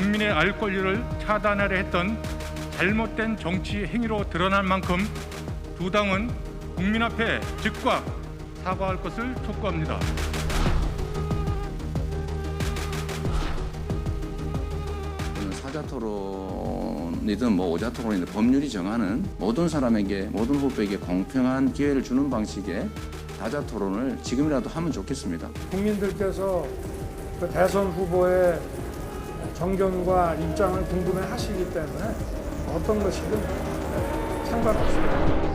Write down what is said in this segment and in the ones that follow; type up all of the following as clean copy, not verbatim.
국민의 알 권리를 차단하려 했던 잘못된 정치 행위로 드러난 만큼 두 당은 국민 앞에 즉각 사과할 것을 촉구합니다. 사자토론이든 오자토론이든 법률이 정하는 모든 사람에게, 모든 후보에게 공평한 기회를 주는 방식의 다자토론을 지금이라도 하면 좋겠습니다. 국민들께서 그 대선 후보의 정견과 입장을 궁금해하시기 때문에 어떤 것이든 상관없습니다.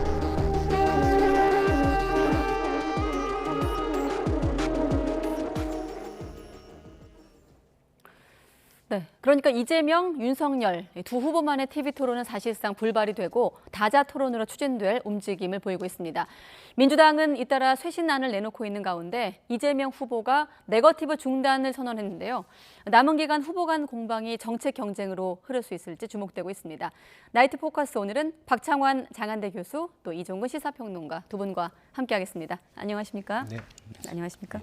네, 그러니까 이재명, 윤석열 두 후보만의 TV 토론은 사실상 불발이 되고 다자 토론으로 추진될 움직임을 보이고 있습니다. 민주당은 잇따라 쇄신안을 내놓고 있는 가운데 이재명 후보가 네거티브 중단을 선언했는데요. 남은 기간 후보 간 공방이 정책 경쟁으로 흐를 수 있을지 주목되고 있습니다. 나이트 포커스 오늘은 박창환 장한대 교수 또 이종근 시사평론가 두 분과 함께하겠습니다. 안녕하십니까? 네. 안녕하십니까?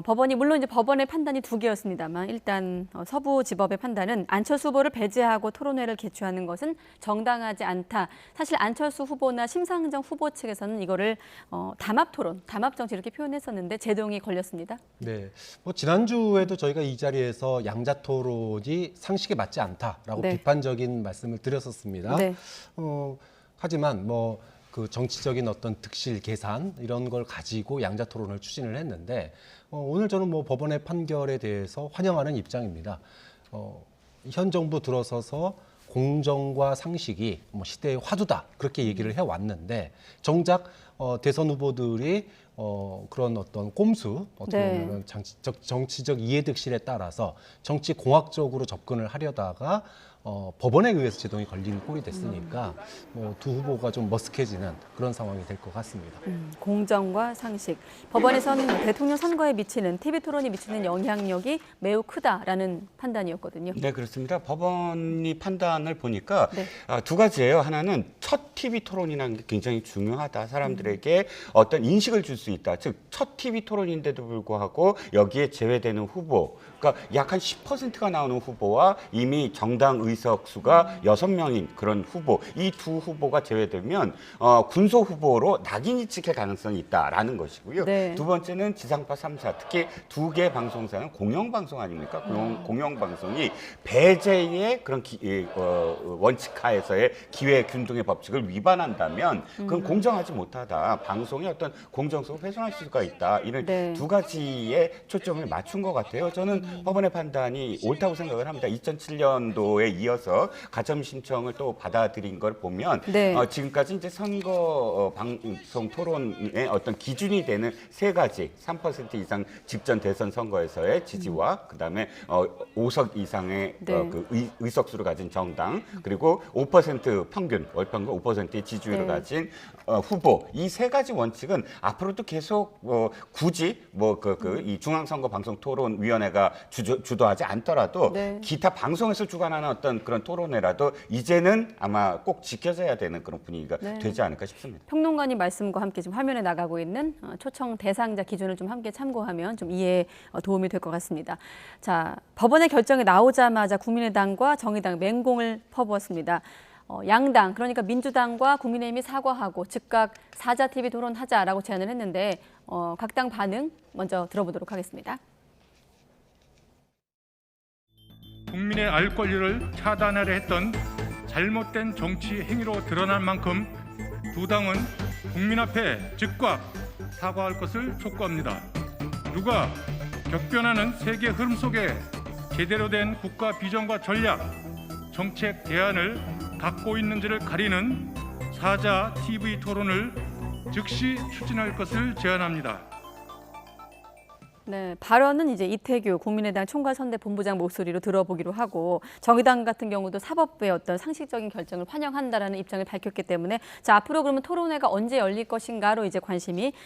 법원이 물론 이제 법원의 판단이 두 개였습니다만 일단 서부지법의 판단은 안철수 후보를 배제하고 토론회를 개최하는 것은 정당하지 않다. 사실 안철수 후보나 심상정 후보 측에서는 이거를 담합 토론, 담합 정치 이렇게 표현했었는데 제동이 걸렸습니다. 네, 지난주에도 저희가 이 자리에서 양자 토론이 상식에 맞지 않다라고 네. 비판적인 말씀을 드렸었습니다. 네. 하지만 그 정치적인 어떤 득실 계산 이런 걸 가지고 양자 토론을 추진을 했는데 오늘 저는 법원의 판결에 대해서 환영하는 입장입니다. 현 정부 들어서서 공정과 상식이 시대의 화두다 그렇게 얘기를 해왔는데 정작 대선 후보들이 그런 어떤 꼼수, 어떻게 보면 정치적 이해득실에 따라서 정치 공학적으로 접근을 하려다가 법원에 의해서 제동이 걸린 꼴이 됐으니까 두 후보가 좀 머쓱해지는 그런 상황이 될 것 같습니다. 공정과 상식. 법원에서는 대통령 선거에 미치는 TV 토론이 미치는 영향력이 매우 크다라는 판단이었거든요. 네, 그렇습니다. 법원이 판단을 보니까 네. 두 가지예요. 하나는 첫 TV 토론이라는 게 굉장히 중요하다. 사람들에게 어떤 인식을 줄 수 있다. 즉, 첫 TV 토론인데도 불구하고 여기에 제외되는 후보, 그러니까 약 한 10%가 나오는 후보와 이미 정당 의석수가 6명인 그런 후보, 이 두 후보가 제외되면 군소 후보로 낙인이 찍힐 가능성이 있다라는 것이고요. 네. 두 번째는 지상파 3사, 특히 두 개 방송사는 공영방송 아닙니까? 공영방송이 배제의 그런 원칙하에서의 기회균등의 법칙을 위반한다면 그건 공정하지 못하다. 방송의 어떤 공정성을 훼손할 수가 있다. 이런 네. 두 가지의 초점을 맞춘 것 같아요. 저는 법원의 판단이 옳다고 생각을 합니다. 2007년도에 이어서 가점 신청을 또 받아들인 걸 보면 네. 지금까지 이제 선거 방송 토론의 어떤 기준이 되는 세 가지 3% 이상 직전 대선 선거에서의 지지와 그다음에 5석 이상의 네. 그 의석수를 가진 정당 그리고 5% 평균 월평균 5%의 지지율을 네. 가진 후보 이 세 가지 원칙은 앞으로도 계속 굳이 이 중앙선거방송토론위원회가 주도하지 않더라도 네. 기타 방송에서 주관하는 어떤 그런 토론회라도 이제는 아마 꼭 지켜져야 되는 그런 분위기가 네. 되지 않을까 싶습니다. 평론가님 말씀과 함께 지금 화면에 나가고 있는 초청 대상자 기준을 좀 함께 참고하면 좀 이해에 도움이 될 것 같습니다. 자, 법원의 결정이 나오자마자 국민의당과 정의당 맹공을 퍼부었습니다. 양당, 그러니까 민주당과 국민의힘이 사과하고 즉각 사자 TV 토론하자라고 제안을 했는데 각 당 반응 먼저 들어보도록 하겠습니다. 국민의 알 권리를 차단하려 했던 잘못된 정치 행위로 드러난 만큼 두 당은 국민 앞에 즉각 사과할 것을 촉구합니다. 누가 격변하는 세계 흐름 속에 제대로 된 국가 비전과 전략, 정책 대안을 갖고 있는지를 가리는 사자 TV 토론을 즉시 추진할 것을 제안합니다. 네, 발언은 이제 이태규 국민의당 총괄선대본부장 목소리로 들어보기로 하고 정의당 같은 경우도 사법부의 어떤 상식적인 결정을 환영한다라는 입장을 밝혔기 때문에 자 앞으로 그러면 토론회가 언제 열릴 것인가로 이제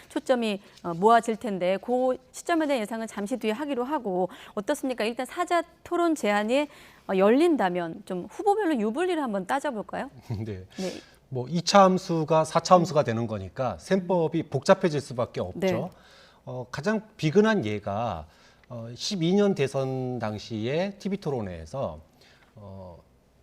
초점이 모아질 텐데 그 시점에 대한 예상은 잠시 뒤에 하기로 하고 어떻습니까? 일단 사자 토론 제안이 열린다면 좀 후보별로 유불리를 한번 따져볼까요? 네. 네. 2차 함수가 4차 함수가 되는 거니까 셈법이 복잡해질 수밖에 없죠. 네. 가장 비근한 예가 12년 대선 당시에 TV 토론회에서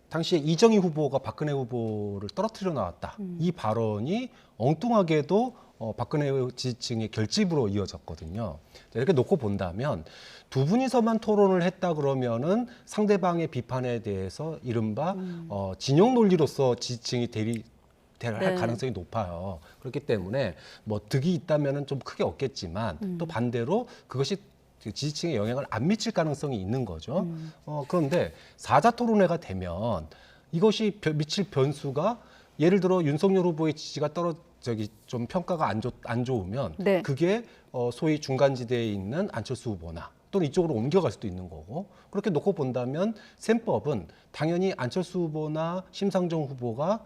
당시에 이정희 후보가 박근혜 후보를 떨어뜨려 나왔다. 이 발언이 엉뚱하게도 박근혜 지지층의 결집으로 이어졌거든요. 이렇게 놓고 본다면 두 분이서만 토론을 했다 그러면은 상대방의 비판에 대해서 이른바 진영 논리로서 지지층이 할 네. 가능성이 높아요. 그렇기 때문에 뭐 득이 있다면은 좀 크게 얻겠지만 또 반대로 그것이 지지층에 영향을 안 미칠 가능성이 있는 거죠. 그런데 사자 토론회가 되면 이것이 미칠 변수가 예를 들어 윤석열 후보의 지지가 좀 평가가 안 좋으면 네. 그게 소위 중간지대에 있는 안철수 후보나 또는 이쪽으로 옮겨갈 수도 있는 거고 그렇게 놓고 본다면 셈법은 당연히 안철수 후보나 심상정 후보가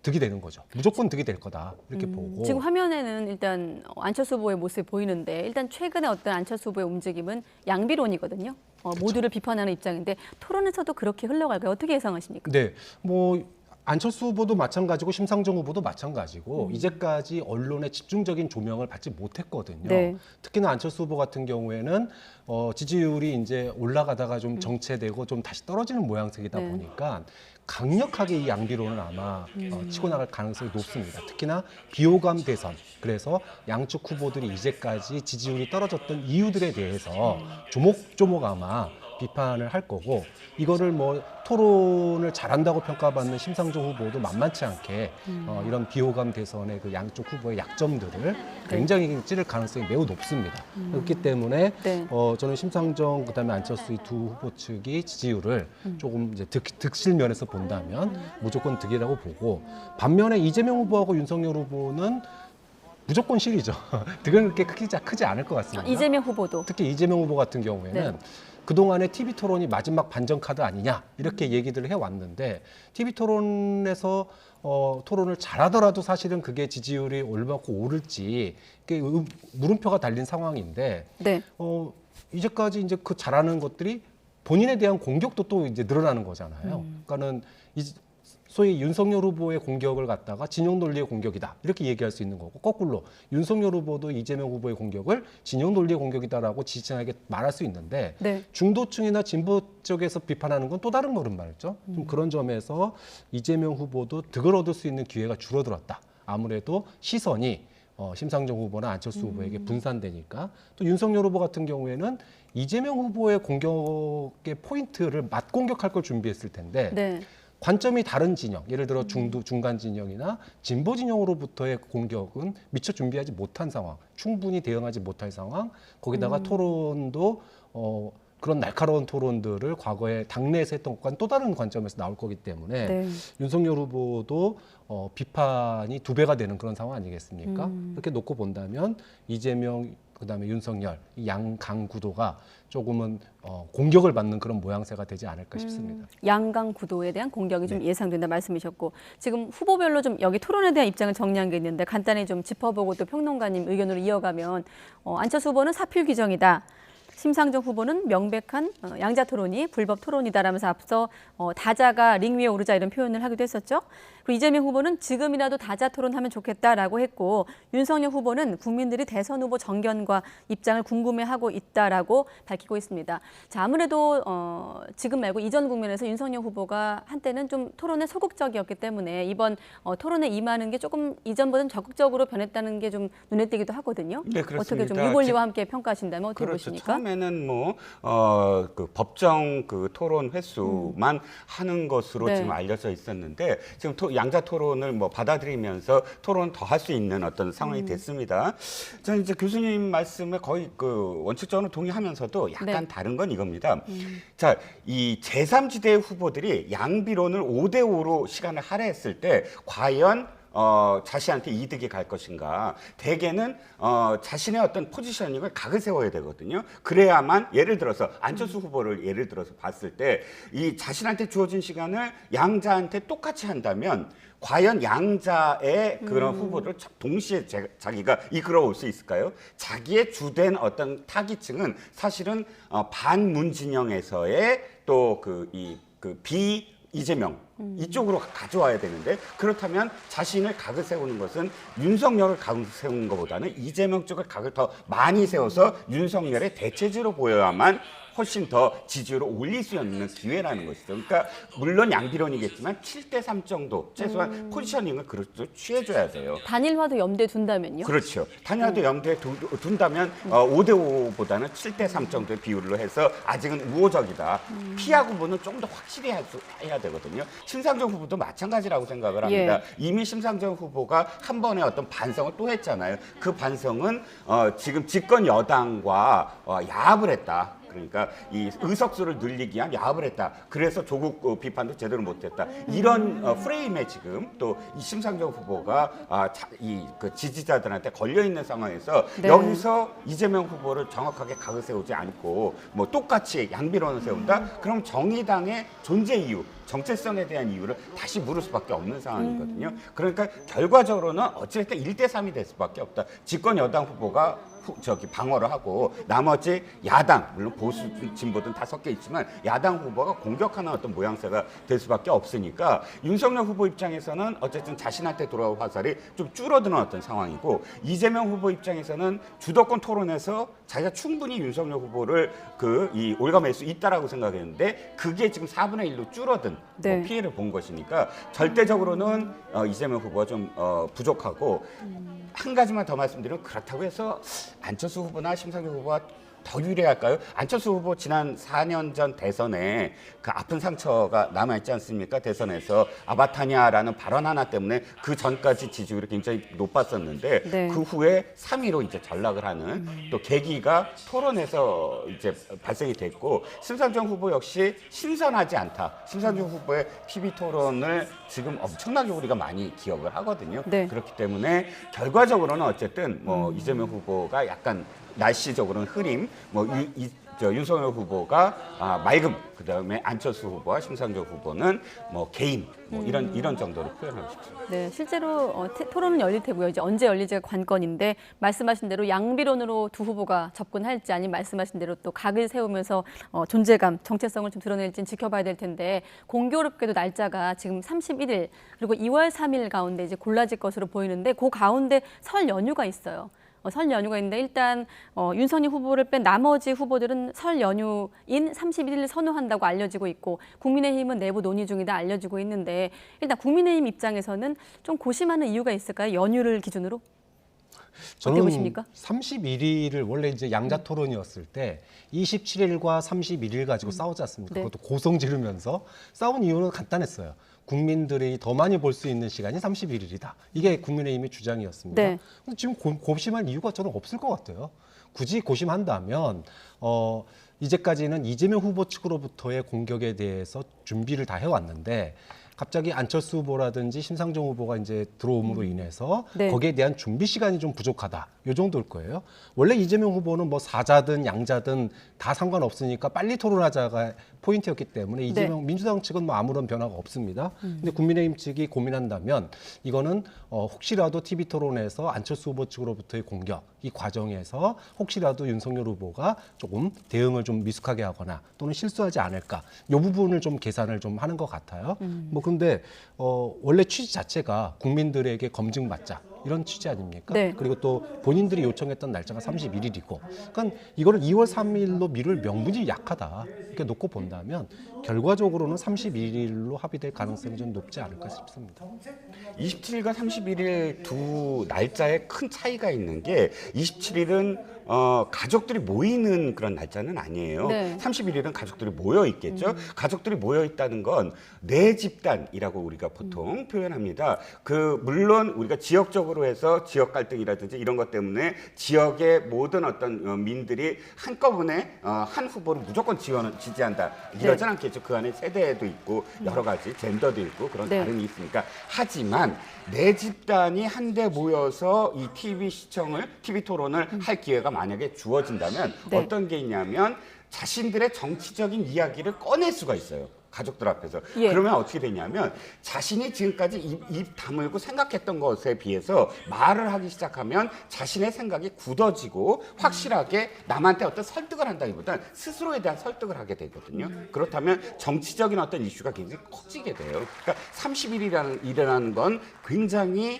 득이 되는 거죠. 무조건 득이 될 거다 이렇게 보고 지금 화면에는 일단 안철수 후보의 모습이 보이는데 일단 최근에 어떤 안철수 후보의 움직임은 양비론이거든요. 모두를 비판하는 입장인데 토론에서도 그렇게 흘러갈까요? 어떻게 예상하십니까? 네, 뭐 안철수 후보도 마찬가지고 심상정 후보도 마찬가지고 이제까지 언론의 집중적인 조명을 받지 못했거든요. 네. 특히나 안철수 후보 같은 경우에는 지지율이 이제 올라가다가 좀 정체되고 좀 다시 떨어지는 모양새이다 네. 보니까 강력하게 이 양비론은 아마 치고 나갈 가능성이 높습니다. 특히나 비호감 대선. 그래서 양측 후보들이 이제까지 지지율이 떨어졌던 이유들에 대해서 조목조목 아마 비판을 할 거고 이거를 뭐 토론을 잘한다고 평가받는 심상정 후보도 만만치 않게 이런 비호감 대선의 그 양쪽 후보의 약점들을 굉장히 찌를 가능성이 매우 높습니다. 그렇기 때문에 네. 저는 심상정 그다음에 안철수 이 두 후보 측이 지지율을 조금 이제 득실 면에서 본다면 무조건 득이라고 보고 반면에 이재명 후보하고 윤석열 후보는 무조건 실이죠. 득은 그렇게 크지 않을 것 같습니다. 이재명 후보도. 특히 이재명 후보 같은 경우에는 네. 그동안의 TV 토론이 마지막 반전 카드 아니냐 이렇게 얘기들을 해왔는데 TV 토론에서 토론을 잘하더라도 사실은 그게 지지율이 얼마큼 오를지 물음표가 달린 상황인데 네. 이제까지 이제 그 잘하는 것들이 본인에 대한 공격도 또 이제 늘어나는 거잖아요. 그러니까는 소위 윤석열 후보의 공격을 갖다가 진영 논리의 공격이다 이렇게 얘기할 수 있는 거고 거꾸로 윤석열 후보도 이재명 후보의 공격을 진영 논리의 공격이다라고 지지층에게 말할 수 있는데 네. 중도층이나 진보 쪽에서 비판하는 건 또 다른 거란 말이죠. 좀 그런 점에서 이재명 후보도 득을 얻을 수 있는 기회가 줄어들었다. 아무래도 시선이 심상정 후보나 안철수 후보에게 분산되니까 또 윤석열 후보 같은 경우에는 이재명 후보의 공격의 포인트를 맞공격할 걸 준비했을 텐데 네. 관점이 다른 진영, 예를 들어 중간 진영이나 진보 진영으로부터의 공격은 미처 준비하지 못한 상황, 충분히 대응하지 못할 상황, 거기다가 토론도 그런 날카로운 토론들을 과거에 당내에서 했던 것과는 또 다른 관점에서 나올 거기 때문에 네. 윤석열 후보도 비판이 2배가 되는 그런 상황 아니겠습니까? 이렇게 놓고 본다면 이재명 그다음에 윤석열 이 양강 구도가 조금은 공격을 받는 그런 모양새가 되지 않을까 싶습니다. 양강 구도에 대한 공격이 좀 예상된다 말씀이셨고 지금 후보별로 좀 여기 토론에 대한 입장을 정리한 게 있는데 간단히 좀 짚어보고 또 평론가님 의견으로 이어가면 안철수 후보는 사필 규정이다. 심상정 후보는 명백한 양자 토론이 불법 토론이다라면서 앞서 다자가 링 위에 오르자 이런 표현을 하기도 했었죠. 그리고 이재명 후보는 지금이라도 다자 토론하면 좋겠다라고 했고 윤석열 후보는 국민들이 대선 후보 정견과 입장을 궁금해하고 있다라고 밝히고 있습니다. 자, 아무래도 지금 말고 이전 국면에서 윤석열 후보가 한때는 좀 토론에 소극적이었기 때문에 이번 토론에 임하는 게 조금 이전보다는 적극적으로 변했다는 게 좀 눈에 띄기도 하거든요. 네, 그렇습니다. 어떻게 좀 유권리와 함께 평가하신다면 어떻게 그렇죠. 보십니까? 처음에는 그 법정 그 토론 횟수만 하는 것으로 네. 지금 알려져 있었는데 지금 양자 토론을 뭐 받아들이면서 토론 더 할 수 있는 어떤 상황이 됐습니다. 저는 이제 교수님 말씀에 거의 그 원칙적으로 동의하면서도 약간 네. 다른 건 이겁니다. 자, 이 제3지대 후보들이 양비론을 5대5로 시간을 할애했을 때 과연 자신한테 이득이 갈 것인가. 대개는 자신의 어떤 포지셔닝을 각을 세워야 되거든요. 그래야만 예를 들어서 안철수 후보를 예를 들어서 봤을 때 이 자신한테 주어진 시간을 양자한테 똑같이 한다면 과연 양자의 그런 후보를 동시에 자기가 이끌어올 수 있을까요? 자기의 주된 어떤 타깃층은 사실은 반문 진영에서의 또 비 이재명 이쪽으로 가져와야 되는데 그렇다면 자신을 각을 세우는 것은 윤석열을 각을 세우는 것보다는 이재명 쪽을 각을 더 많이 세워서 윤석열의 대체제로 보여야만 훨씬 더 지지율을 올릴 수 있는 기회라는 것이죠. 그러니까 물론 양비론이겠지만 7대3 정도 최소한 포지셔닝을 그렇게 취해줘야 돼요. 단일화도 염두에 둔다면요? 그렇죠. 단일화도 염두에 둔다면 5대5보다는 7대3 정도의 비율로 해서 아직은 우호적이다. 피하 구분은 좀 더 확실히 해야 되거든요. 심상정 후보도 마찬가지라고 생각을 합니다. 이미 심상정 후보가 한 번의 어떤 반성을 또 했잖아요. 그 반성은 지금 집권 여당과 야합을 했다. 그러니까 이 의석수를 늘리기 위한 야합을 했다. 그래서 조국 비판도 제대로 못했다. 이런 프레임에 지금 또 이 심상정 후보가 그 지지자들한테 걸려 있는 상황에서 네. 여기서 이재명 후보를 정확하게 각을 세우지 않고 뭐 똑같이 양비론을 세운다. 그럼 정의당의 존재 이유, 정체성에 대한 이유를 다시 물을 수밖에 없는 상황이거든요. 그러니까 결과적으로는 어찌됐든 1대3이 될 수밖에 없다. 집권 여당 후보가 방어를 하고 나머지 야당, 물론 보수 진보든 다 섞여 있지만 야당 후보가 공격하는 어떤 모양새가 될 수밖에 없으니까 윤석열 후보 입장에서는 어쨌든 자신한테 돌아올 화살이 좀 줄어드는 어떤 상황이고 이재명 후보 입장에서는 주도권 토론에서 자기가 충분히 윤석열 후보를 올가맬 수 있다라고 생각했는데 그게 지금 4분의 1로 줄어든 네. 피해를 본 것이니까 절대적으로는 이재명 후보가 좀 부족하고 한 가지만 더 말씀드리면 그렇다고 해서 안철수 후보나 심상정 후보가 더 유리할까요? 안철수 후보 지난 4년 전 대선에 그 아픈 상처가 남아있지 않습니까? 대선에서 아바타냐라는 발언 하나 때문에 그 전까지 지지율이 굉장히 높았었는데 네. 그 후에 3위로 이제 전락을 하는 또 계기가 토론에서 이제 발생이 됐고 심상정 후보 역시 신선하지 않다. 심상정 후보의 TV 토론을 지금 엄청나게 우리가 많이 기억을 하거든요. 네. 그렇기 때문에 결과적으로는 어쨌든 뭐 이재명 후보가 약간 날씨적으로는 흐림, 윤석열 후보가 맑음, 그다음에 안철수 후보와 심상정 후보는 뭐 개인, 이런 정도로 표현하고 싶습니다. 네, 실제로 토론은 열릴 테고요. 이제 언제 열릴지가 관건인데 말씀하신 대로 양비론으로 두 후보가 접근할지 아니면 말씀하신 대로 또 각을 세우면서 존재감, 정체성을 좀 드러낼지는 지켜봐야 될 텐데 공교롭게도 날짜가 지금 31일 그리고 2월 3일 가운데 이제 골라질 것으로 보이는데 그 가운데 설 연휴가 있어요. 설 연휴가 있는데 일단 윤석열 후보를 뺀 나머지 후보들은 설 연휴인 31일을 선호한다고 알려지고 있고 국민의힘은 내부 논의 중이다 알려지고 있는데 일단 국민의힘 입장에서는 좀 고심하는 이유가 있을까요? 연휴를 기준으로? 어떻게 보십니까? 31일을 원래 이제 양자 토론이었을 때 27일과 31일 가지고 싸우지 않습니까? 네. 그것도 고성 지르면서 싸운 이유는 간단했어요. 국민들이 더 많이 볼 수 있는 시간이 31일이다. 이게 국민의힘의 주장이었습니다. 네. 근데 지금 고심할 이유가 저는 없을 것 같아요. 굳이 고심한다면 이제까지는 이재명 후보 측으로부터의 공격에 대해서 준비를 다 해왔는데 갑자기 안철수 후보라든지 심상정 후보가 이제 들어옴으로 인해서 네. 거기에 대한 준비 시간이 좀 부족하다. 요 정도일 거예요. 원래 이재명 후보는 뭐 사자든 양자든 다 상관없으니까 빨리 토론하자가 포인트였기 때문에 이재명 민주당 측은 뭐 아무런 변화가 없습니다. 근데 국민의힘 측이 고민한다면 이거는 혹시라도 TV 토론에서 안철수 후보 측으로부터의 공격 이 과정에서 혹시라도 윤석열 후보가 조금 대응을 좀 미숙하게 하거나 또는 실수하지 않을까 이 부분을 좀 계산을 좀 하는 것 같아요. 뭐 근데 원래 취지 자체가 국민들에게 검증받자 이런 취지 아닙니까? 네. 그리고 또 본인들이 요청했던 날짜가 31일이고 그러니까 이거를 2월 3일로 미룰 명분이 약하다 이렇게 놓고 본다면 결과적으로는 31일로 합의될 가능성이 좀 높지 않을까 싶습니다. 27일과 31일 두 날짜에 큰 차이가 있는 게 27일은 가족들이 모이는 그런 날짜는 아니에요. 네. 31일은 가족들이 모여 있겠죠. 가족들이 모여 있다는 건 내 집단이라고 우리가 보통 표현합니다. 물론 우리가 지역적으로 해서 지역 갈등이라든지 이런 것 때문에 지역의 모든 어떤 민들이 한꺼번에 한 후보를 무조건 지지한다. 이러진 않겠죠. 그 안에 세대도 있고 여러 가지 젠더도 있고 그런 네. 다름이 있으니까. 하지만 내 집단이 한데 모여서 이 TV 토론을 할 기회가 만약에 주어진다면 네. 어떤 게 있냐면 자신들의 정치적인 이야기를 꺼낼 수가 있어요. 가족들 앞에서. 예. 그러면 어떻게 되냐면 자신이 지금까지 입 다물고 생각했던 것에 비해서 말을 하기 시작하면 자신의 생각이 굳어지고 확실하게 남한테 어떤 설득을 한다기보다는 스스로에 대한 설득을 하게 되거든요. 그렇다면 정치적인 어떤 이슈가 굉장히 커지게 돼요. 그러니까 30일이라는 건 굉장히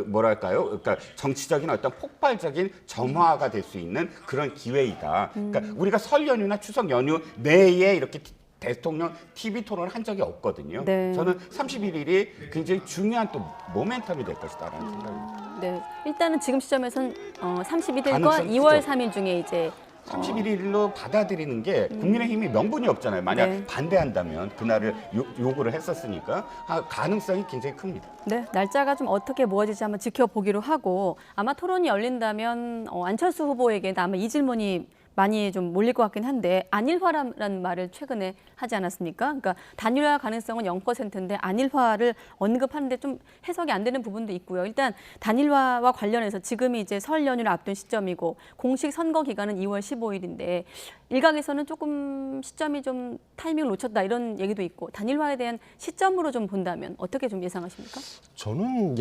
뭐랄까요? 그러니까 정치적인 어떤 폭발적인 점화가 될 수 있는 그런 기회이다. 그러니까 우리가 설 연휴나 추석 연휴 내에 이렇게 대통령 TV 토론을 한 적이 없거든요. 네. 저는 31일이 굉장히 중요한 또 모멘텀이 될 것이다라는 생각입니다. 네, 일단은 지금 시점에서는 31일과 가능성이 2월 크죠. 3일 중에 이제 31일로 받아들이는 게 국민의힘이 명분이 없잖아요. 만약 네. 반대한다면 그날을 요구를 했었으니까 가능성이 굉장히 큽니다. 네, 날짜가 좀 어떻게 모아질지 한번 지켜보기로 하고 아마 토론이 열린다면 안철수 후보에게는 아마 이 질문이 많이 좀 몰릴 것 같긴 한데 안일화라는 말을 최근에 하지 않았습니까? 그러니까 단일화 가능성은 0%인데 안일화를 언급하는데 좀 해석이 안 되는 부분도 있고요. 일단 단일화와 관련해서 지금이 이제 설 연휴를 앞둔 시점이고 공식 선거 기간은 2월 15일인데 일각에서는 조금 시점이 좀 타이밍을 놓쳤다 이런 얘기도 있고 단일화에 대한 시점으로 좀 본다면 어떻게 좀 예상하십니까? 저는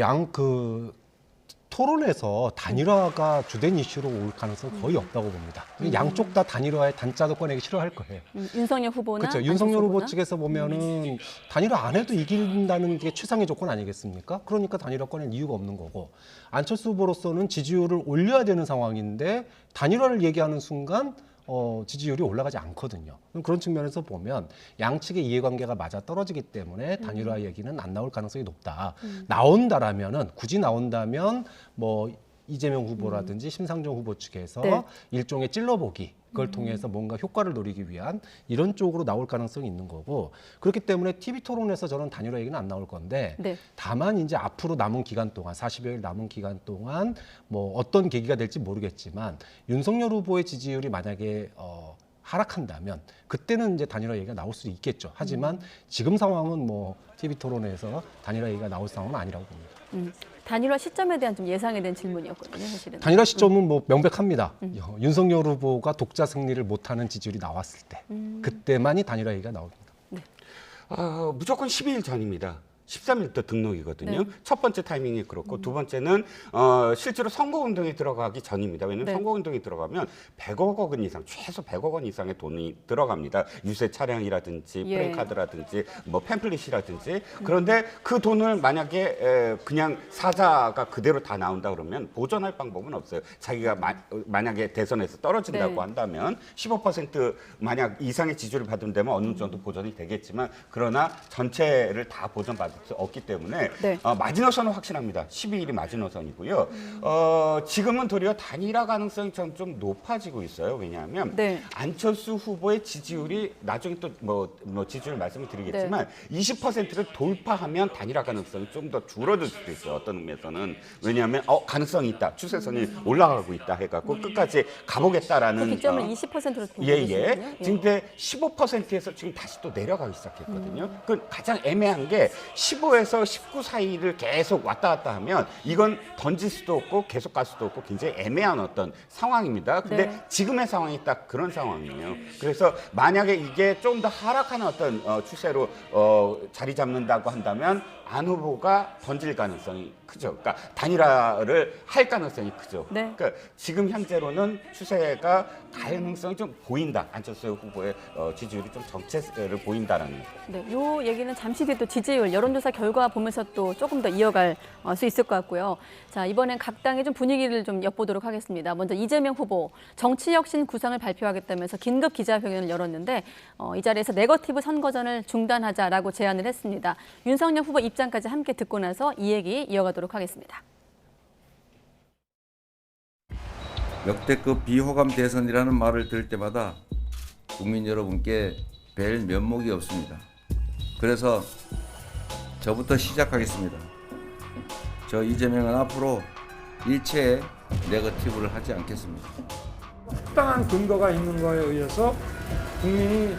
토론에서 단일화가 주된 이슈로 올 가능성은 거의 없다고 봅니다. 양쪽 다 단일화의 단자도 꺼내기 싫어할 거예요. 윤석열 후보나 그렇죠. 윤석열 후보 후보나? 측에서 보면은 단일화 안 해도 이긴다는 게 최상의 조건 아니겠습니까? 그러니까 단일화 꺼낼 이유가 없는 거고 안철수 후보로서는 지지율을 올려야 되는 상황인데 단일화를 얘기하는 순간 지지율이 올라가지 않거든요. 그런 측면에서 보면 양측의 이해관계가 맞아 떨어지기 때문에 단일화 얘기는 안 나올 가능성이 높다. 나온다라면은 굳이 나온다면 뭐 이재명 후보라든지 심상정 후보 측에서 네. 일종의 찔러보기 그걸 통해서 뭔가 효과를 노리기 위한 이런 쪽으로 나올 가능성이 있는 거고 그렇기 때문에 TV 토론에서 저는 단일화 얘기는 안 나올 건데 네. 다만 이제 앞으로 남은 기간 동안 40여일 남은 기간 동안 뭐 어떤 계기가 될지 모르겠지만 윤석열 후보의 지지율이 만약에 하락한다면 그때는 이제 단일화 얘기가 나올 수 있겠죠. 하지만 지금 상황은 뭐 TV 토론에서 단일화 얘기가 나올 상황은 아니라고 봅니다. 단일화 시점에 대한 좀 예상에 대한 질문이었거든요, 사실은. 단일화 시점은 뭐 명백합니다. 윤석열 후보가 독자 승리를 못하는 지지율이 나왔을 때 그때만이 단일화 얘기가 나옵니다. 무조건 12일 전입니다. 13일부터 등록이거든요. 네. 첫 번째 타이밍이 그렇고 두 번째는 실제로 선거운동에 들어가기 전입니다. 왜냐하면 네. 선거운동에 들어가면 100억 원 이상, 최소 100억 원 이상의 돈이 들어갑니다. 유세 차량이라든지 예. 플랜카드라든지 뭐 팸플릿이라든지 그런데 그 돈을 만약에 그냥 사자가 그대로 다 나온다 그러면 보전할 방법은 없어요. 자기가 만약에 대선에서 떨어진다고 네. 한다면 15% 만약 이상의 지지율을 받은 데면 어느 정도 보전이 되겠지만 그러나 전체를 다 보전받을 수 없기 때문에 네. 마지노선은 확실합니다. 12일이 마지노선이고요. 지금은 도리어 단일화 가능성이 좀 높아지고 있어요. 왜냐하면 네. 안철수 후보의 지지율이 나중에 또 뭐 지지율 말씀을 드리겠지만 20%를 돌파하면 단일화 가능성이 좀 더 줄어들 수도 있어요. 어떤 의미에서는. 왜냐하면 가능성이 있다. 추세선이 올라가고 있다 해갖고 끝까지 가보겠다라는 그 기점을 20%로 보고 예. 계시군요. 근데 15%에서 지금 다시 또 내려가기 시작했거든요. 그 가장 애매한 게 15에서 19 사이를 계속 왔다 갔다 하면 이건 던질 수도 없고 계속 갈 수도 없고 굉장히 애매한 어떤 상황입니다. 근데 네. 지금의 상황이 딱 그런 상황이에요. 그래서 만약에 이게 좀 더 하락하는 어떤 추세로 자리 잡는다고 한다면 안 후보가 던질 가능성이 크죠. 그러니까 단일화를 할 가능성이 크죠. 네. 그러니까 지금 현재로는 추세가 가능성이 좀 보인다. 안철수 후보의 지지율이 좀 정체를 보인다라는 거죠. 네, 요 얘기는 잠시 뒤에 또 지지율 여론조사 결과 보면서 또 조금 더 이어갈 수 있을 것 같고요. 자, 이번엔 각 당의 좀 분위기를 좀 엿보도록 하겠습니다. 먼저 이재명 후보 정치혁신 구상을 발표하겠다면서 긴급 기자회견을 열었는데 이 자리에서 네거티브 선거전을 중단하자라고 제안을 했습니다. 윤석열 후보 입장까지 함께 듣고 나서 이 얘기 이어가도록 하겠습니다. 역대급 비호감 대선이라는 말을 들을 때마다 국민 여러분께 뵐 면목이 없습니다. 그래서 저부터 시작하겠습니다. 저 이재명은 앞으로 일체의 네거티브를 하지 않겠습니다.適当한 근거가 있는 거에 의해서 국민이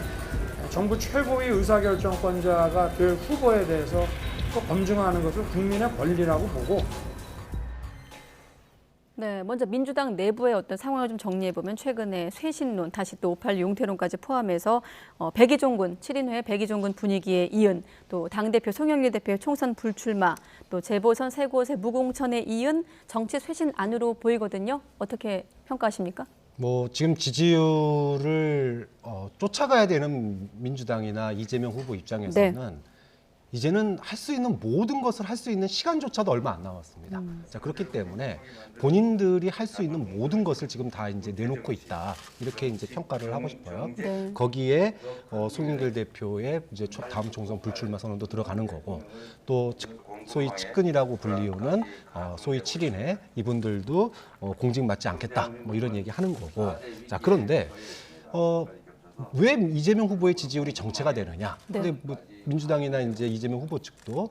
정부 최고의 의사결정권자가 될 후보에 대해서 또 검증하는 것을 국민의 권리라고 보고 네, 먼저 민주당 내부의 어떤 상황을 좀 정리해 보면 최근에 쇄신론, 다시 또 5.86 용태론까지 포함해서 백의종군 7인 후에 백의종군 분위기에 이은 또 당대표 송영길 대표의 총선 불출마, 또 재보선 세 곳의 무공천에 이은 정치 쇄신안으로 보이거든요. 어떻게 평가하십니까? 뭐 지금 지지율을 쫓아가야 되는 민주당이나 이재명 후보 입장에서는 이제는 할 수 있는 모든 것을 할 수 있는 시간조차도 얼마 안 남았습니다. 자, 그렇기 때문에 본인들이 할 수 있는 모든 것을 지금 다 이제 내놓고 있다. 이렇게 이제 평가를 하고 싶어요. 네. 거기에 송영길 대표의 이제 다음 총선 불출마 선언도 들어가는 거고, 또 소위 측근이라고 불리우는 소위 7인의 이분들도 공직 맞지 않겠다. 뭐 이런 얘기 하는 거고. 자, 그런데 왜 이재명 후보의 지지율이 정체가 되느냐? 네. 근데 뭐 민주당이나 이제 이재명 후보 측도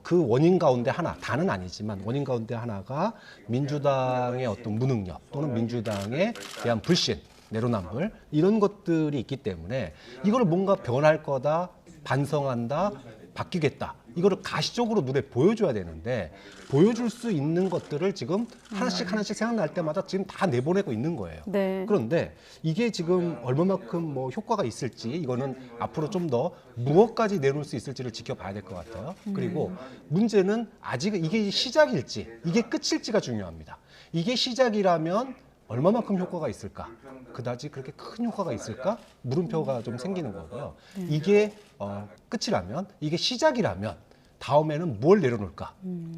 그 원인 가운데 하나, 다는 아니지만 원인 가운데 하나가 민주당의 어떤 무능력 또는 민주당에 대한 불신, 내로남불 이런 것들이 있기 때문에 이걸 뭔가 변할 거다, 반성한다, 바뀌겠다. 이거를 가시적으로 눈에 보여줘야 되는데 보여줄 수 있는 것들을 지금 하나씩 생각날 때마다 지금 다 내보내고 있는 거예요. 네. 그런데 이게 지금 얼마만큼 뭐 효과가 있을지 이거는 앞으로 좀 더 무엇까지 내놓을 수 있을지를 지켜봐야 될 것 같아요. 그리고 문제는 아직 이게 시작일지 이게 끝일지가 중요합니다. 이게 시작이라면 얼마만큼 효과가 있을까? 그다지 그렇게 큰 효과가 있을까? 물음표가 좀 생기는 거고요. 이게 끝이라면, 이게 시작이라면 다음에는 뭘 내려놓을까?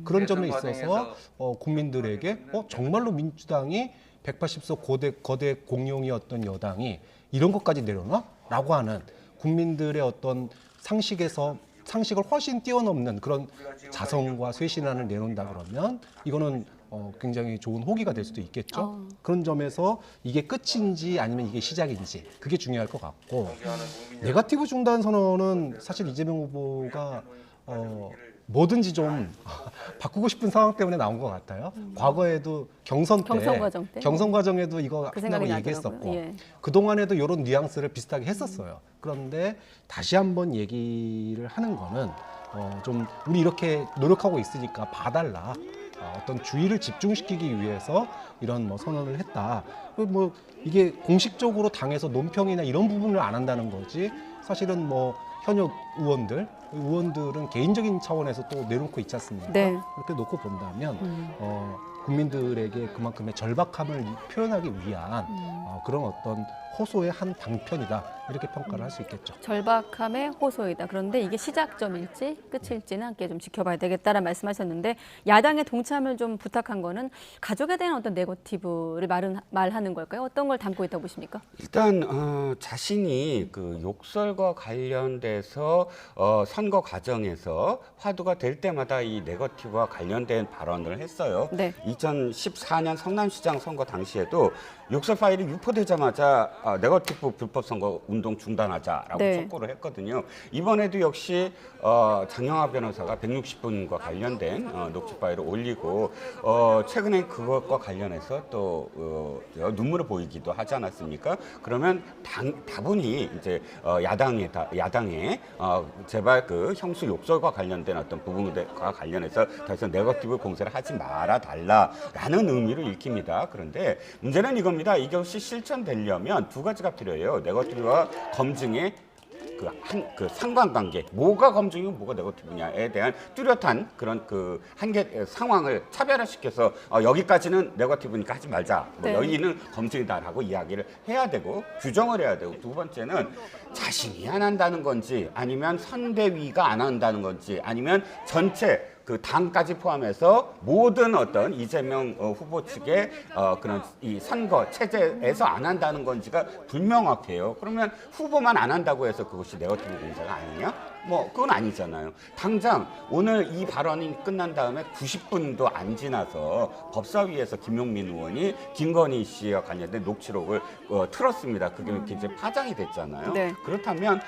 그런 점에 있어서 국민들에게 정말로 민주당이 180석 거대 공룡이었던 여당이 이런 것까지 내려놔? 라고 하는 국민들의 어떤 상식을 훨씬 뛰어넘는 그런 자성과 쇄신안을 내놓는다 그러면 이거는 굉장히 좋은 호기가 될 수도 있겠죠. 그런 점에서 이게 끝인지 아니면 이게 시작인지 그게 중요할 것 같고, 네거티브 중단 선언은 사실 이재명 후보가 뭐든지 좀 바꾸고 싶은 상황 때문에 나온 것 같아요. 과거에도 경선 과정 때? 경선 과정에도 이거 그 한다고 생각이 얘기했었고 나더라고요. 예. 그동안에도 이런 뉘앙스를 비슷하게 했었어요. 그런데 다시 한번 얘기를 하는 거는 좀 우리 이렇게 노력하고 있으니까 봐달라. 어떤 주의를 집중시키기 위해서 이런 뭐 선언을 했다. 뭐 이게 공식적으로 당에서 논평이나 이런 부분을 안 한다는 거지. 사실은 뭐 현역 의원들은 개인적인 차원에서 또 내놓고 있지 않습니까? 네. 그렇게 놓고 본다면 국민들에게 그만큼의 절박함을 표현하기 위한 그런 어떤 호소의 한 방편이다. 이렇게 평가를 할 수 있겠죠. 절박함의 호소이다. 그런데 이게 시작점일지 끝일지는 함께 좀 지켜봐야 되겠다라는 말씀하셨는데, 야당의 동참을 좀 부탁한 거는 가족에 대한 어떤 네거티브를 말하는 걸까요? 어떤 걸 담고 있다고 보십니까? 일단 자신이 그 욕설과 관련돼서 선거 과정에서 화두가 될 때마다 이 네거티브와 관련된 발언을 했어요. 네. 2014년 성남시장 선거 당시에도 욕설 파일이 유포되자마자 네거티브 불법 선거 운동 중단하자라고 네. 촉구를 했거든요. 이번에도 역시 장영하 변호사가 160분과 관련된 녹취 파일을 올리고 최근에 그것과 관련해서 또 눈물을 보이기도 하지 않았습니까? 그러면 다분히 이제 야당에 제발 그 형수 욕설과 관련된 어떤 부분과 관련해서 더 이상 네거티브 공세를 하지 말아 달라라는 의미를 읽힙니다. 그런데 문제는 이겁니다. 이것이 실천되려면 두 가지가 필요해요. 네거티브와 검증의 그 상관관계, 뭐가 검증이고 뭐가 네거티브냐에 대한 뚜렷한 그런 그 한계 상황을 차별화시켜서 여기까지는 네거티브니까 하지 말자. 네. 여기는 검증이다라고 이야기를 해야 되고 규정을 해야 되고, 두 번째는 자신이 안 한다는 건지 아니면 선대위가 안 한다는 건지 아니면 전체 그 당까지 포함해서 모든 어떤 이재명 후보 측의 그런 이 선거 체제에서 안 한다는 건지가 불명확해요. 그러면 후보만 안 한다고 해서 그것이 네거티브 공세가 아니냐? 뭐 그건 아니잖아요. 당장 오늘 이 발언이 끝난 다음에 90분도 안 지나서 법사위에서 김용민 의원이 김건희 씨와 관련된 녹취록을 틀었습니다. 그게 굉장히 파장이 됐잖아요. 네. 그렇다면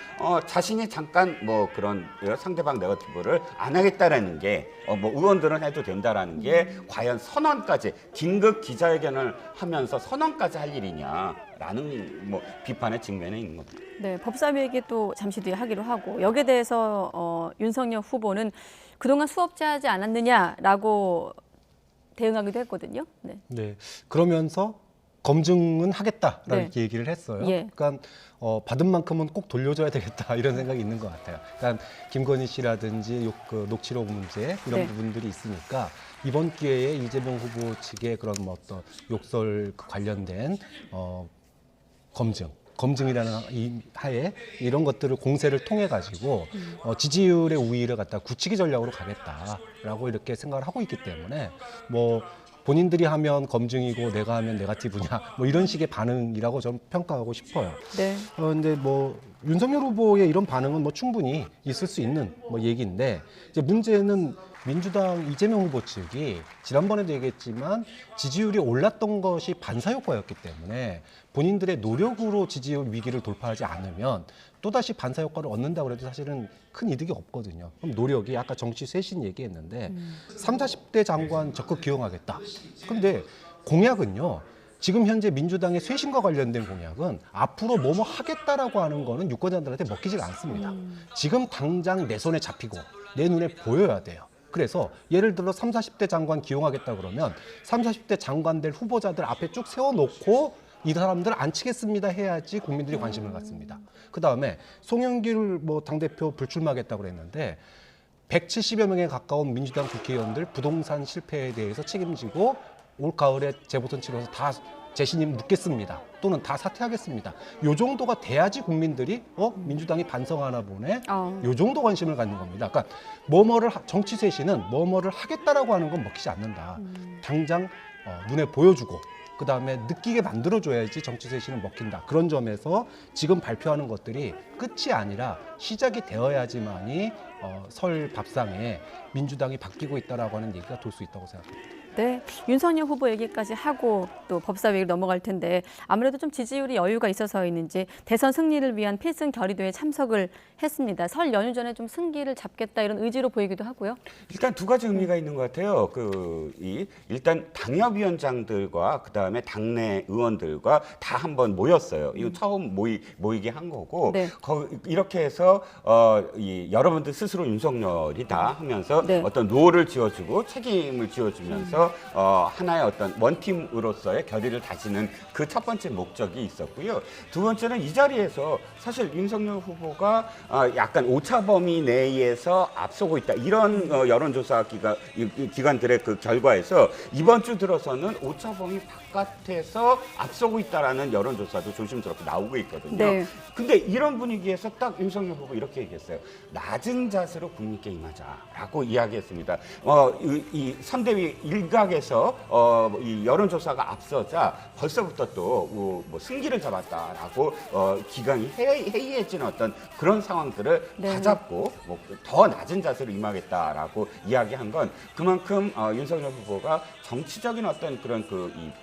자신이 잠깐 뭐 그런 상대방 네거티브를 안 하겠다라는 게 뭐 의원들은 해도 된다라는 게 과연 선언까지 긴급 기자회견을 하면서 선언까지 할 일이냐라는 뭐 비판의 직면에 있는 겁니다. 네, 법사위 얘기 또 잠시 뒤에 하기로 하고, 여기에 대해서 윤석열 후보는 그동안 수업자하지 않았느냐라고 대응하기도 했거든요. 네. 네. 그러면서 검증은 하겠다라는 네. 얘기를 했어요. 예. 그러니까 받은 만큼은 꼭 돌려줘야 되겠다 이런 생각이 있는 것 같아요. 그러니까 김건희 씨라든지 그 녹취록 문제 이런 네. 부분들이 부분들이 있으니까 이번 기회에 이재명 후보 측의 그런 뭐 어떤 욕설 관련된 검증이라는 이 하에 이런 것들을 공세를 통해 가지고 지지율의 우위를 갖다 굳히기 전략으로 가겠다라고 이렇게 생각을 하고 있기 때문에 뭐 본인들이 하면 검증이고 내가 하면 네거티브냐 뭐 이런 식의 반응이라고 저는 평가하고 싶어요. 네. 근데 뭐 윤석열 후보의 이런 반응은 뭐 충분히 있을 수 있는 뭐 얘기인데 이제 문제는 민주당 이재명 후보 측이 지난번에도 얘기했지만 지지율이 올랐던 것이 반사 효과였기 때문에 본인들의 노력으로 지지율 위기를 돌파하지 않으면 또다시 반사 효과를 얻는다고 해도 사실은 큰 이득이 없거든요. 그럼 노력이 아까 정치 쇄신 얘기했는데 30, 40대 장관 적극 기용하겠다. 근데 공약은요. 지금 현재 민주당의 쇄신과 관련된 공약은 앞으로 뭐뭐 하겠다라고 하는 거는 유권자들한테 먹히지가 않습니다. 지금 당장 내 손에 잡히고 내 눈에 보여야 돼요. 그래서 예를 들어 30, 40대 장관 기용하겠다 그러면 30, 40대 장관들 후보자들 앞에 쭉 세워놓고 이 사람들 안 치겠습니다 해야지 국민들이 관심을 갖습니다. 그다음에 송영길 뭐 당대표 불출마하겠다고 그랬는데 170여 명에 가까운 민주당 국회의원들 부동산 실패에 대해서 책임지고 올 가을에 재보선 치러서 다 재신임 묻겠습니다. 또는 다 사퇴하겠습니다. 요 정도가 돼야지 국민들이 민주당이 반성하나 보네. 요 정도 관심을 갖는 겁니다. 그러니까 정치 쇄신은 뭐뭐를 하겠다라고 하는 건 먹히지 않는다. 당장 눈에 보여주고 그다음에 느끼게 만들어줘야지 정치 쇄신은 먹힌다. 그런 점에서 지금 발표하는 것들이 끝이 아니라 시작이 되어야지만이 설 밥상에 민주당이 바뀌고 있다라고 하는 얘기가 돌 수 있다고 생각합니다. 네, 윤석열 후보 얘기까지 하고 또 법사위로 넘어갈 텐데 아무래도 좀 지지율이 여유가 있어서인지 대선 승리를 위한 필승 결의도에 참석을 했습니다. 설 연휴 전에 좀 승기를 잡겠다 이런 의지로 보이기도 하고요. 일단 두 가지 의미가 있는 것 같아요. 일단 당협위원장들과 그다음에 당내 의원들과 다 한번 모였어요. 이거 처음 모이게 한 거고 네. 이렇게 해서 여러분들 스스로 윤석열이다 하면서 네. 어떤 롤을 지어주고 책임을 지어주면서 하나의 어떤 원팀으로서의 결의를 다지는 그 첫 번째 목적이 있었고요. 두 번째는 이 자리에서 사실 윤석열 후보가 약간 오차 범위 내에서 앞서고 있다. 이런 여론조사 기관들의 그 결과에서 이번 주 들어서는 오차 범위 바깥에서 앞서고 있다라는 여론조사도 조심스럽게 나오고 있거든요. 네. 근데 이런 분위기에서 딱 윤석열 후보 이렇게 얘기했어요. 낮은 자세로 국민께 임하자라고 이야기했습니다. 이 선대위 일각에서 이 여론조사가 앞서자 벌써부터 또 뭐 승기를 잡았다라고 기강이 해이해지는 어떤 그런 상황들을 네. 다잡고 뭐 더 낮은 자세로 임하겠다라고 이야기한 건 그만큼 윤석열 후보가 정치적인 어떤 그런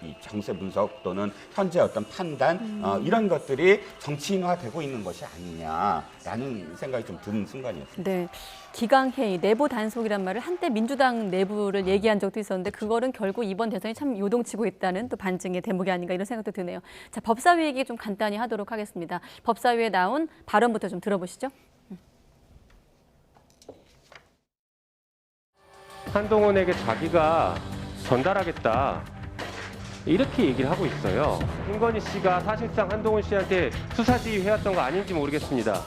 이 정세 분석 또는 현재 어떤 판단 이런 것들이 정치인화되고 있는 것이 아니냐라는 생각이 좀 드는 순간이었습니다. 네, 기강회의, 내부 단속이란 말을 한때 민주당 내부를 얘기한 적도 있었는데 그거는 결국 이번 대선이 참 요동치고 있다는 또 반증의 대목이 아닌가 이런 생각도 드네요. 자, 법사위 얘기 좀 간단히 하도록 하겠습니다. 법사위에 나온 발언부터 좀 들어보시죠. 한동훈에게 자기가 전달하겠다 이렇게 얘기를 하고 있어요. 김건희 씨가 사실상 한동훈 씨한테 수사지휘 해왔던 거 아닌지 모르겠습니다.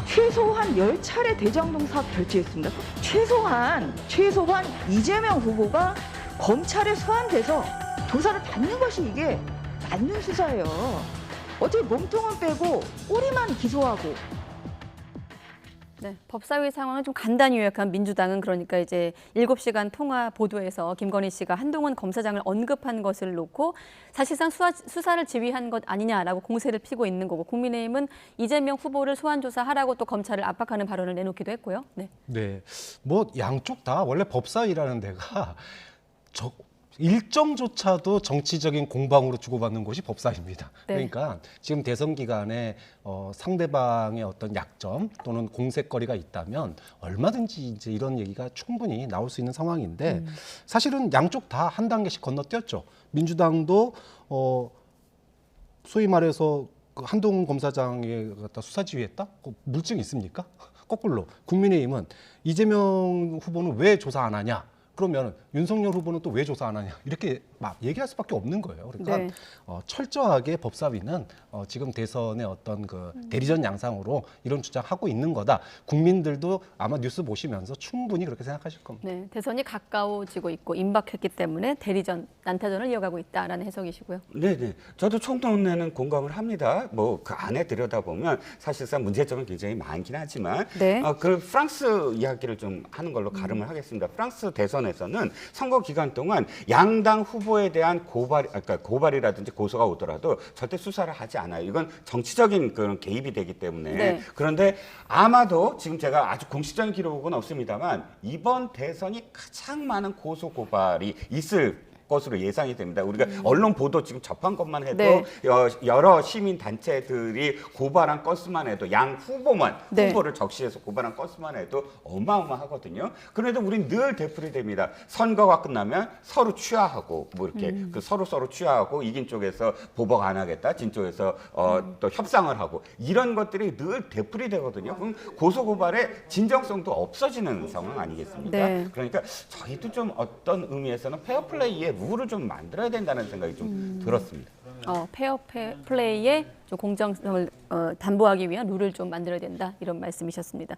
최소한 10차례 대장동 사업 결제했습니다. 최소한 이재명 후보가 검찰에 소환돼서 조사를 받는 것이 이게 맞는 수사예요. 어떻게 몸통은 빼고 꼬리만 기소하고. 네, 법사위 상황을 좀 간단히 요약한 민주당은 그러니까 이제 7시간 통화 보도에서 김건희 씨가 한동훈 검사장을 언급한 것을 놓고 사실상 수사를 지휘한 것 아니냐라고 공세를 피고 있는 거고 국민의힘은 이재명 후보를 소환 조사하라고 또 검찰을 압박하는 발언을 내놓기도 했고요. 네. 네, 뭐 양쪽 다 원래 법사위라는 데가 일정조차도 정치적인 공방으로 주고받는 곳이 법사위입니다. 네. 그러니까 지금 대선 기간에 상대방의 어떤 약점 또는 공세거리가 있다면 얼마든지 이제 이런 얘기가 충분히 나올 수 있는 상황인데 사실은 양쪽 다 한 단계씩 건너뛰었죠. 민주당도 소위 말해서 그 한동훈 검사장에 갖다 수사 지휘했다? 물증이 있습니까? 거꾸로 국민의힘은 이재명 후보는 왜 조사 안 하냐? 그러면 윤석열 후보는 또 왜 조사 안 하냐 이렇게 막 얘기할 수밖에 없는 거예요. 그러니까 네. 철저하게 법사위는 지금 대선의 어떤 그 대리전 양상으로 이런 주장하고 있는 거다. 국민들도 아마 뉴스 보시면서 충분히 그렇게 생각하실 겁니다. 네, 대선이 가까워지고 있고 임박했기 때문에 대리전, 난타전을 이어가고 있다라는 해석이시고요. 네네. 저도 총론에는 공감을 합니다. 뭐 그 안에 들여다보면 사실상 문제점은 굉장히 많긴 하지만 네. 그 프랑스 이야기를 좀 하는 걸로 가름을 하겠습니다. 프랑스 대선에서는 선거 기간 동안 양당 후보에 대한 고발이라든지 고소가 오더라도 절대 수사를 하지 않아요. 이건 정치적인 그런 개입이 되기 때문에. 네. 그런데 아마도 지금 제가 아주 공식적인 기록은 없습니다만 이번 대선이 가장 많은 고소 고발이 있을 것으로 예상이 됩니다. 우리가 언론 보도 지금 접한 것만 해도 네. 여러 시민 단체들이 고발한 건수만 해도 양 후보만 네. 후보를 적시해서 고발한 건수만 해도 어마어마하거든요. 그런데도 우린 늘 되풀이됩니다. 선거가 끝나면 서로 취하하고 뭐 이렇게 그 서로 취하하고 이긴 쪽에서 보복 안 하겠다, 진 쪽에서 또 협상을 하고 이런 것들이 늘 되풀이되거든요. 그럼 고소 고발의 진정성도 없어지는 상황 아니겠습니까? 네. 그러니까 저희도 좀 어떤 의미에서는 페어플레이의 룰을 좀 만들어야 된다는 생각이 좀 들었습니다. 페어 플레이의 좀 공정성을 담보하기 위한 룰을 좀 만들어야 된다 이런 말씀이셨습니다.